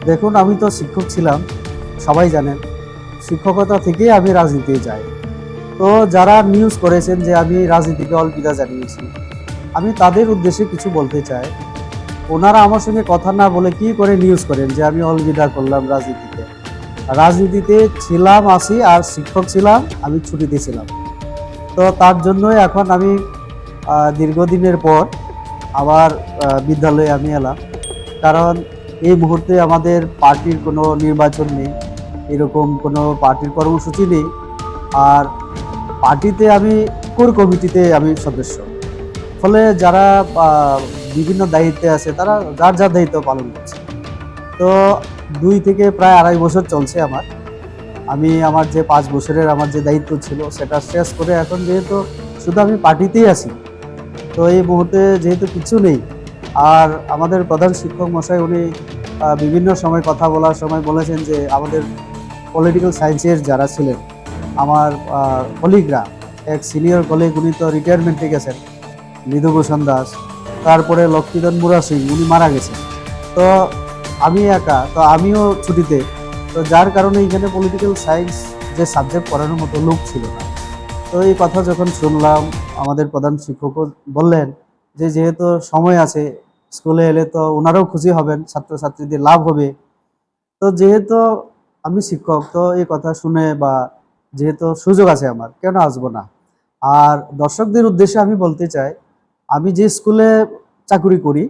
দেখুন, আমি তো শিক্ষক ছিলাম, সবাই জানেন। শিক্ষকতা থেকেই আমি রাজনীতিতে যাই। তো যারা নিউজ করেছেন যে আমি রাজনীতিকে অলবিদা জানিয়েছি, আমি তাদের উদ্দেশ্যে কিছু বলতে চাই। ওনারা আমার সঙ্গে কথা না বলে কি করে নিউজ করেন যে আমি অলবিদা করলাম রাজনীতিতে। রাজনীতিতে ছিলাম, আছি, আর শিক্ষক ছিলাম, আমি ছুটিতে ছিলাম। তো তার জন্যই এখন আমি দীর্ঘদিনের পর আবার বিদ্যালয়ে আমি এলাম। কারণ এই মুহূর্তে আমাদের পার্টির কোনো নির্বাচন নেই, এরকম কোনো পার্টির কর্মসূচি নেই। আর পার্টিতে আমি কোর কমিটিতে আমি সদস্য। ফলে যারা বিভিন্ন দায়িত্বে আছে তারা যার যার দায়িত্ব পালন করছে। তো ২ থেকে প্রায় ২.৫ বছর চলছে আমার। আমি আমার যে ৫ বছরের আমার যে দায়িত্ব ছিল সেটা শেষ করে এখন যেহেতু শুধু আমি পার্টিতেই আছি, তো এই মুহূর্তে যেহেতু কিছু নেই। আর আমাদের প্রধান শিক্ষক মশাই উনি বিভিন্ন সময় কথা বলার সময় বলেছেন যে আমাদের পলিটিক্যাল সায়েন্সের যারা ছিলেন আমার কলিগরা, এক সিনিয়র কলিগ উনি তো রিটায়ারমেন্টে গেছেন, মৃদুভূষণ দাস, তারপরে লক্ষ্মীধন মুরা সিং উনি মারা গেছেন। তো আমি একা, তো আমিও ছুটিতে। তো যার কারণে এখানে পলিটিক্যাল সায়েন্স যে সাবজেক্ট পড়ানোর মতো লোক ছিল না। তো এই কথা যখন শুনলাম, আমাদের প্রধান শিক্ষকও বললেন যে যেহেতু সময় আছে, স্কুলে এলে তো ওনারাও খুশি হবেন, ছাত্রছাত্রীদের লাভ হবে। তো যেহেতু আমি শিক্ষক, তো এই কথা শুনে বা যেহেতু সুযোগ আছে আমার, কেন আসবো না। আর দর্শকদের উদ্দেশ্যে আমি বলতে চাই, আমি যে স্কুলে চাকুরি করি,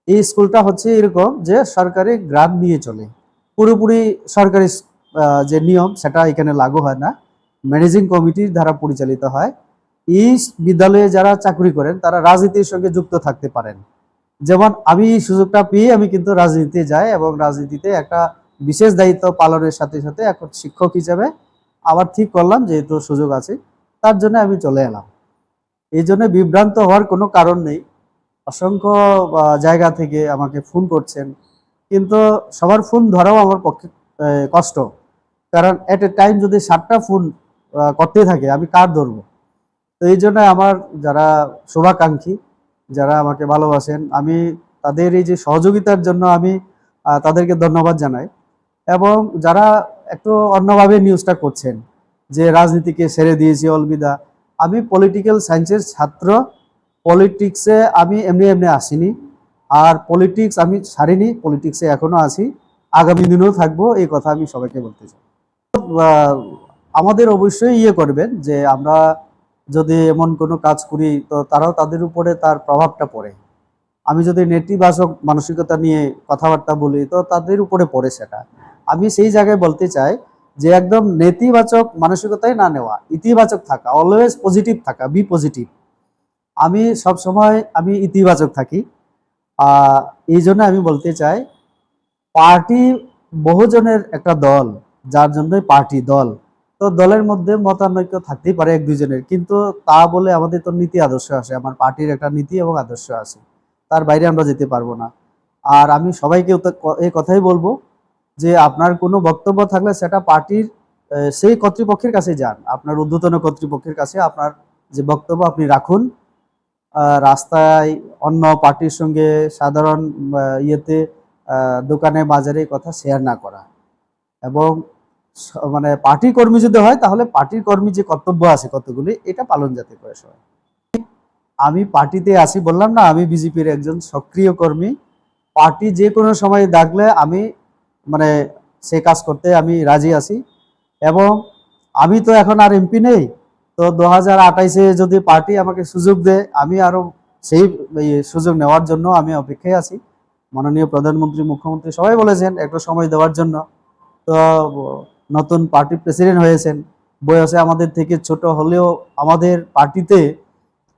এই স্কুলটা হচ্ছে এরকম যে সরকারি গ্রান্ট নিয়ে চলে। পুরোপুরি সরকারি যে নিয়ম সেটা এখানে লাগু হয় না, ম্যানেজিং কমিটির দ্বারা পরিচালিত হয়। এই বিদ্যালয়ে যারা চাকরি করেন তারা রাজনীতির সঙ্গে যুক্ত থাকতে পারেন। যেমন আমি এই সুযোগটা পেয়ে আমি কিন্তু রাজনীতিতে যাই এবং রাজনীতিতে একটা বিশেষ দায়িত্ব পালনের সাথে সাথে এখন শিক্ষক হিসেবে আবার ঠিক করলাম, যেহেতু সুযোগ আছে তার জন্য আমি চলে এলাম। এই জন্য বিভ্রান্ত হওয়ার কোনো কারণ নেই। অসংখ্য জায়গা থেকে আমাকে ফোন করছেন, কিন্তু সবার ফোন ধরাও আমার পক্ষে কষ্ট। কারণ এট এ টাইম যদি 7টা ফোন করতে থাকে, আমি কার ধরবো? তো এই জন্য আমার যারা শুভাকাঙ্ক্ষী, যারা আমাকে ভালোবাসেন, আমি তাদের এই যে সহযোগিতার জন্য আমি তাদেরকে ধন্যবাদ জানাই। এবং যারা একটু অন্যভাবে নিউজটা করছেন যে রাজনীতিকে ছেড়ে দিয়েছি অলবিদা, আমি পলিটিক্যাল সায়েন্সের ছাত্র। পলিটিক্সে আমি এমনি এমনি আসিনি, আর পলিটিক্স আমি ছাড়িনি, পলিটিক্সে এখনো আছি, আগামী দিনেও থাকবো, এই কথা আমি সবাইকে বলতে চাই। আহ, আমাদের অবশ্যই করবেন যে আমরা যদি এমন কোনো কাজ করি তো তারাও তাদের উপরে তার প্রভাবটা পড়ে। আমি যদি নেতিবাচক মানসিকতা নিয়ে কথাবার্তা বলি তো তাদের উপরে পড়ে সেটা। আমি সেই জায়গায় বলতে চাই যে একদম নেতিবাচক মানসিকতাই না নেওয়া, ইতিবাচক থাকা, অলওয়েজ পজিটিভ থাকা, বি পজিটিভ। আমি সব সময় আমি ইতিবাচক থাকি। আহ এই জন্য আমি বলতে চাই, পার্টি বহুজনের একটা দল, যার জন্যই পার্টি দল। তো দলের মধ্যে মতানৈক্য থাকতেই পারে এক দুজনের, কিন্তু তা বলে আমাদের তো নীতি আদর্শ আছে, আমার পার্টির একটা নীতি এবং আদর্শ আছে, তার বাইরে আমরা যেতে পারবো না। আর আমি সবাইকে এই কথাই বলবো যে আপনার কোনো বক্তব্য থাকলে সেটা পার্টির সেই কর্তৃপক্ষের কাছে যান, আপনার ঊর্ধ্বতন কর্তৃপক্ষের কাছে আপনার যে বক্তব্য আপনি রাখুন। রাস্তায় অন্য পার্টির সঙ্গে সাধারণ ইয়েতে দোকানে বাজারে কথা শেয়ার না করা। এবং মানে পার্টি কর্মী যদি হয় তাহলে পার্টির কর্মী যে কর্তব্য আছে কতগুলি, এটা পালন যাতে করে সবাই। আমি পার্টিতে আছি বললাম না, আমি বিজেপির একজন সক্রিয় কর্মী। পার্টি যে কোনো সময় ডাকলে আমি মানে সে কাজ করতে আমি রাজি আছি। এবং আমি তো এখন আর এমপি নেই, তো 2028-এ যদি পার্টি আমাকে সুযোগ দেয় আমি আরো সেই সুযোগ নেওয়ার জন্য আমি অপেক্ষায় আছি। মাননীয় প্রধানমন্ত্রী, মুখ্যমন্ত্রী সবাই বলেছেন একটু সময় দেওয়ার জন্য। তো নতুন পার্টি প্রেসিডেন্ট হয়েছেন, বয়সে আমাদের থেকে ছোট হলেও আমাদের পার্টিতে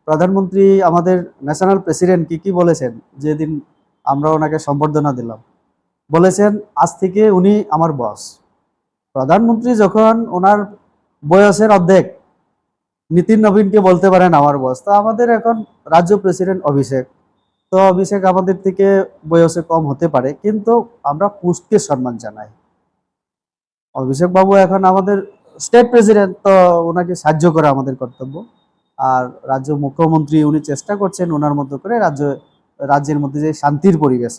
প্রধানমন্ত্রী, আমাদের ন্যাশনাল প্রেসিডেন্ট কি কি বলেছেন যেদিন আমরা ওনাকে সম্বর্ধনা দিলাম, বলেছেন আজ থেকে উনি আমার বস। প্রধানমন্ত্রী যখন ওনার বয়সের অর্ধেক, নীতিন নবীনকে বলতে পারেন আমার বস, তো আমাদের এখন রাজ্য প্রেসিডেন্ট অভিষেক। তো অভিষেক আমাদের থেকে বয়সে কম হতে পারে, কিন্তু আমরা পুষ্টকে সম্মান জানাই। অভিষেক বাবু এখন আমাদের স্টেট প্রেসিডেন্ট, তো ওনাকে সাহায্য করা আমাদের কর্তব্য। আর রাজ্য মুখ্যমন্ত্রী উনি চেষ্টা করছেন ওনার মতো করে রাজ্যের মধ্যে যে শান্তির পরিবেশ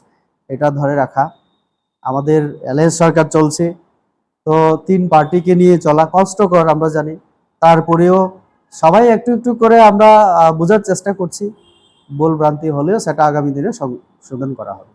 এটা ধরে রাখা। আমাদের অ্যালায়েন্স সরকার চলছে, তো তিন পার্টিকে নিয়ে চলা কষ্টকর আমরা জানি। তারপরেও সবাই একটু একটু করে আমরা বোঝার চেষ্টা করছি, ভুল ভ্রান্তি হলেও সেটা আগামী দিনে সংশোধন করা হবে।